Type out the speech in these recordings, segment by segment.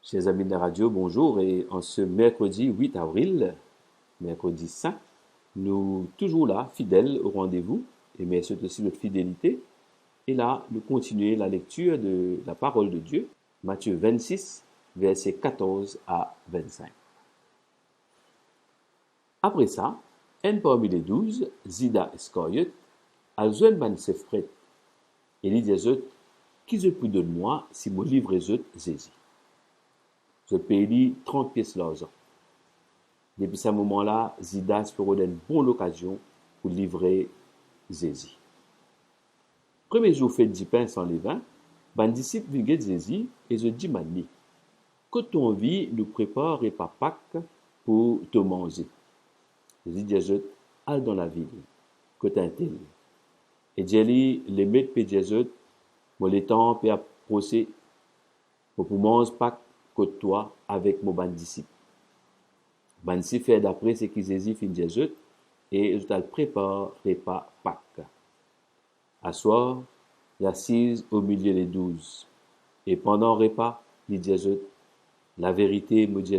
Chers amis de la radio, bonjour. Et en ce mercredi 8 avril, mercredi saint, nous toujours là, fidèles au rendez-vous, et merci aussi de votre fidélité. Et là, nous continuons la lecture de la parole de Dieu, Matthieu 26, versets 14 à 25. Après ça, un parmi les 12, Zida Iscariot, a joint ban ses frères, et il dit qui je peux donner moi si mon livre est Jésus. Je paye 30 pièces l'argent. Depuis ce moment-là, Zida espère une bonne occasion pour livrer Jésus. Premier jour fait 10 pains sans levain, ban disciple viennent Jésus et je dis mani, que ton vie nous prépare et pas Pâques pour te manger. Jésus dit al dans la ville, que t'as-t-il? Et Dieu les met pédiazot, moi les temps peut approcher, pour manger Pâques que toi avec mon ban disciple. Ban si fait d'après ce qui Jésus fin Jésus et je t'al prépare repas Pâques. À soir, il assise au milieu des 12. Et pendant le repas, il dit la vérité me dit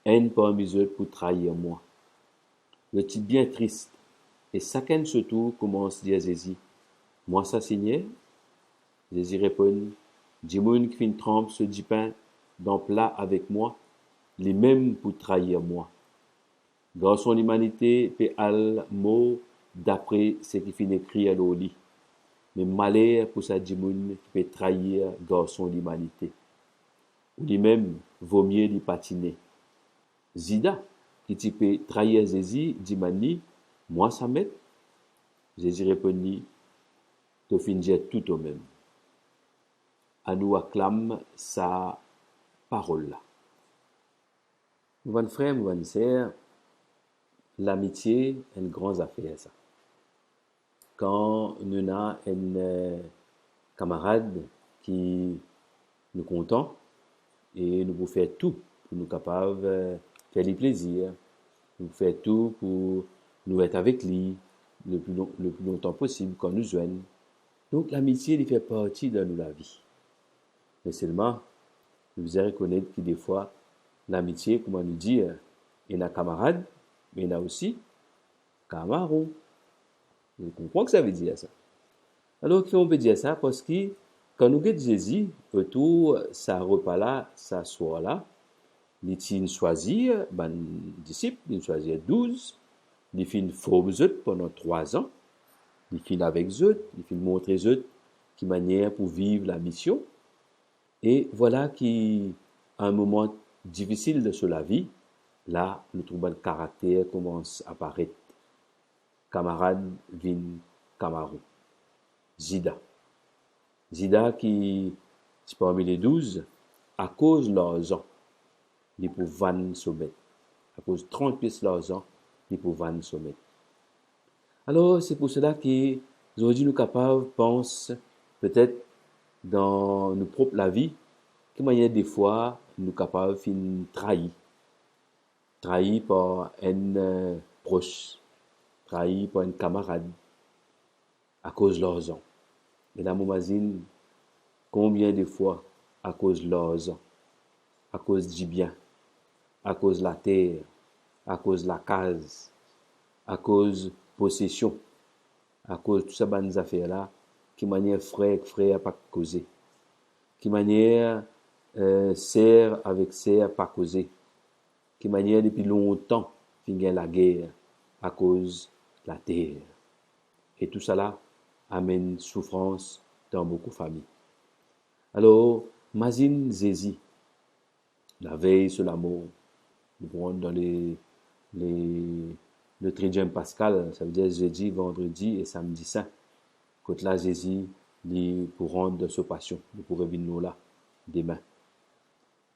un parmi eux pour trahir moi. Le type bien triste. Et chacun se tour commence à dire Jésus, moi ça Seigneur? Jésus répond, dis-moi qui fin trempe ce dit pain dans plat avec moi, les mêmes pour trahir moi. Garçon l'humanité peut al mot d'après ce qui finit écrit à l'oli. Mais malheur pour sa dimoun qui peut trahir garçon l'humanité. Ou lui-même vaut mieux l'y patiner. Zida, qui peut trahir Jésus, dit mani, moi ça m'aide. Jésus répondit, te finir tout au même. À nous acclame sa parole là. Mon frère, mon sœur, l'amitié est une grande affaire ça. Quand nous avons un camarade qui nous content et nous pouvons faire tout pour nous capables de faire les plaisirs, nous faire tout pour nous être avec lui le plus longtemps possible quand nous joignent. Donc l'amitié il fait partie de la vie. Mais seulement, vous allez reconnaître que des fois, l'amitié, comment nous dire, il y a un camarade, mais il y a aussi camarade. Vous comprenez ce que ça veut dire ça? Alors, on peut dire ça parce que quand nous guettons Jésus, autour ça repas là, ça soir là, il choisit, ben, disciples, il choisit 12, il fin forme eux pendant 3 ans, il fin avec eux, il fin montrer eux qui manière pour vivre la mission. Et voilà qu'à un moment difficile de la vie, là, le trouble de caractère commence à apparaître. Camarade vin camarou. Zida. Zida qui, c'est parmi les 12, à cause de l'argent, il pour vendre sommet. À cause de 30 pièces l'argent, il pour vendre sommet. Alors, c'est pour cela que aujourd'hui nous capables pensent peut-être dans nos propres la vie, que manière des fois nous capables fin trahi par un proche, trahi par un camarade à cause de l'argent. Et la moumazine, combien de fois à cause de l'argent, à cause du bien, à cause de la terre, à cause de la case, à cause de possession, à cause de tout ça bonnes affaires là, qui manière frère pas causer, qui manière serre avec serre pas causer, qui manière depuis longtemps finir la guerre à cause de la terre. Et tout ça là amène souffrance dans beaucoup de familles. Alors, imagine Jésus, la veille sur l'amour, nous prenons dans le Tridième Pascal, ça veut dire jeudi, vendredi et samedi saint. Quand là, Jésus, pour rendre de ce passion, nous pourrons venir là, demain.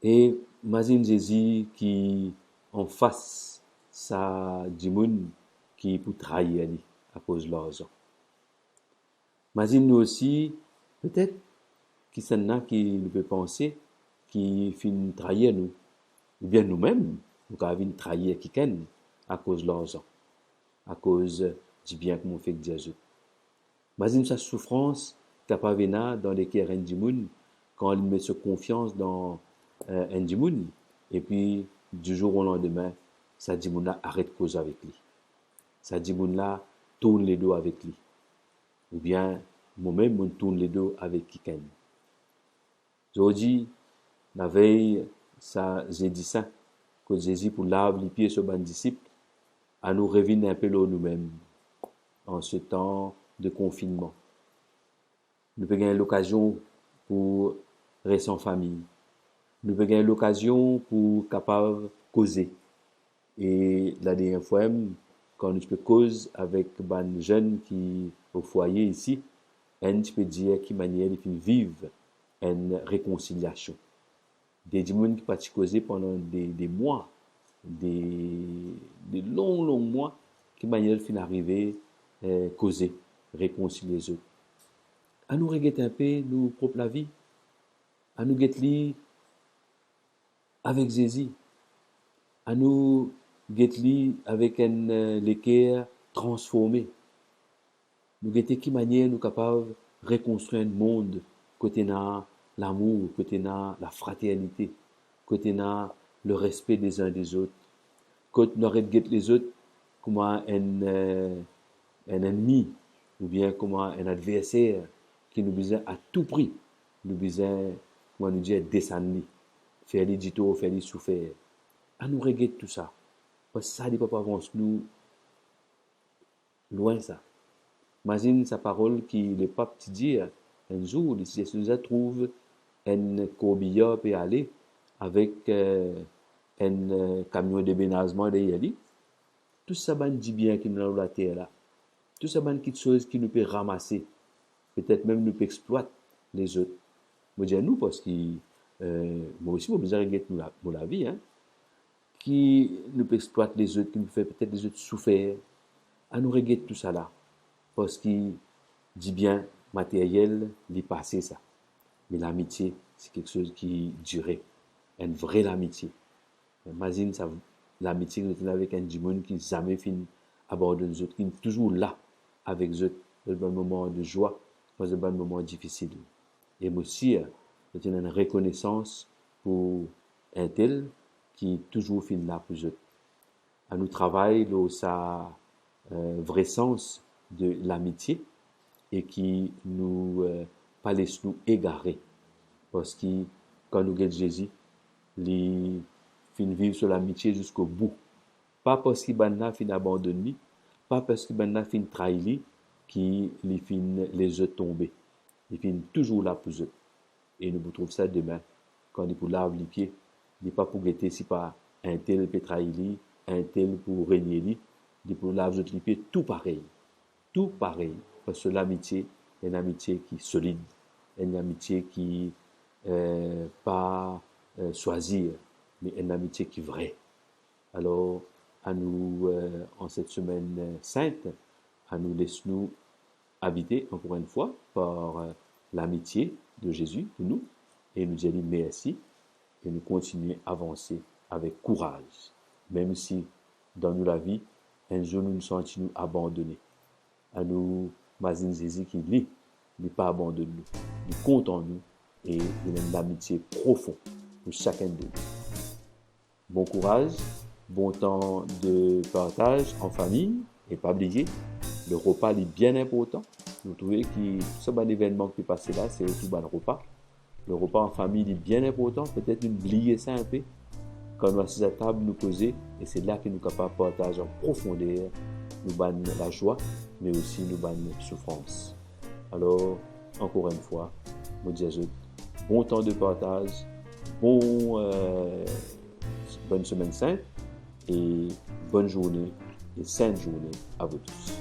Et imagine Jésus qui, en face, ça, du monde qui pour trahir à cause de l'argent. Imagine nous aussi, peut-être, qui s'en a qui nous peut penser, qui finit trahir nous, ou bien nous-mêmes, nous avons trahir quelqu'un à cause de l'argent, à cause du bien que nous fait Dieu. Imagine sa souffrance capable dans les cœurs du monde quand il met sa confiance dans un dimoun, et puis du jour au lendemain, ça dimoun là arrête cause avec lui. Ça dimoun là tourne les dos avec lui. Ou bien, moi-même, je tourne les dos avec quelqu'un. Aujourd'hui, la veille, ça, j'ai dit ça, que Jésus pour laver les pieds sur les disciples, à nous revenir un peu là nous-mêmes, en ce temps de confinement. Nous pouvons gagner l'occasion pour rester en famille. Nous pouvons gagner l'occasion pour capable causer. Et la dernière fois, quand tu peux causer avec des jeunes qui au foyer ici, tu peux dire qui manière ils vivent une réconciliation. Des gens qui peuvent causer pendant des mois, des longs mois, qui manière fin arriver causer, réconcilier les autres. À nous regarder un peu nous propre la vie, à nous guetter avec Jésus, à nous guetter avec un l'équerre transformé. Nous guetter qui manière nous capables de reconstruire un monde côté na l'amour, côté na la fraternité, côté na le respect des uns des autres. Côté nous regarder les autres comme un ennemi ou bien comme un adversaire qui nous besoin à tout prix, nous besoin, comment nous dire, descendre, faire les dito, faire les souffrir. À nous regarder tout ça. Parce que ça ne peut pas avancer nous loin ça. Imagine sa parole qui le pape te dit un jour, si Jésus nous trouve un corbillard peut aller avec un camion de déménagement derrière lui. Tout ça dit bien qui nous dans la terre là. Tout ça quelque chose qui nous peut ramasser. Peut-être même nous peut exploiter les autres. Moi dis à nous parce que moi aussi, moi besoin de regarder la vie, hein, qui nous peut exploiter les autres, qui nous fait peut-être les autres souffrir. À nous regarder tout ça là. Parce qu'il dit bien matériel, il passé ça. Mais l'amitié, c'est quelque chose qui durait. Une vraie amitié. Imagine ça, l'amitié que nous avons avec un démon qui jamais finit aborder les autres, qui est toujours là avec eux dans un moment de joie, dans un moment difficile. Et moi aussi, j'ai une reconnaissance pour un tel qui toujours finit là pour eux. À nous travailler dans sa vrai sens de l'amitié et qui nous pas laisse nous égarer parce que quand nous regardons Jésus il fin vivre sur l'amitié jusqu'au bout pas parce qu'il banna fin abandonné pas parce qu'il banna fin trahi qui les fin les eux tomber il fin toujours là pour eux et nous trouvons ça demain quand il pour laver les pieds il n'est pas pour guetter si pas un tel peut trahir un tel pour régner il pour laver les pieds tout pareil parce que l'amitié est une amitié qui est solide, une amitié qui pas choisir, mais une amitié qui est vraie. Alors, à nous, en cette semaine sainte, à nous laisser nous habiter encore une fois par l'amitié de Jésus pour nous, et nous dire merci, et nous continuer à avancer avec courage, même si dans nous la vie, un jour nous nous sentons abandonnés. À nous, Mazine Jésus qui lit, n'est pas abandonné nous, il compte en nous et il a une amitié profonde pour chacun de nous. Bon courage, bon temps de partage en famille et pas oublier, le repas est bien important. Nous trouvons que ce bon événement qui est passé là, c'est aussi bon repas. Le repas en famille est bien important, peut-être oublier ça un peu. Quand nous assisons à table, nous causer, et c'est là que nous sommes capables de partager en profondeur nous banne la joie, mais aussi nous banne la souffrance. Alors, encore une fois, nous disons bon temps de partage, bonne semaine sainte et bonne journée et sainte journée à vous tous.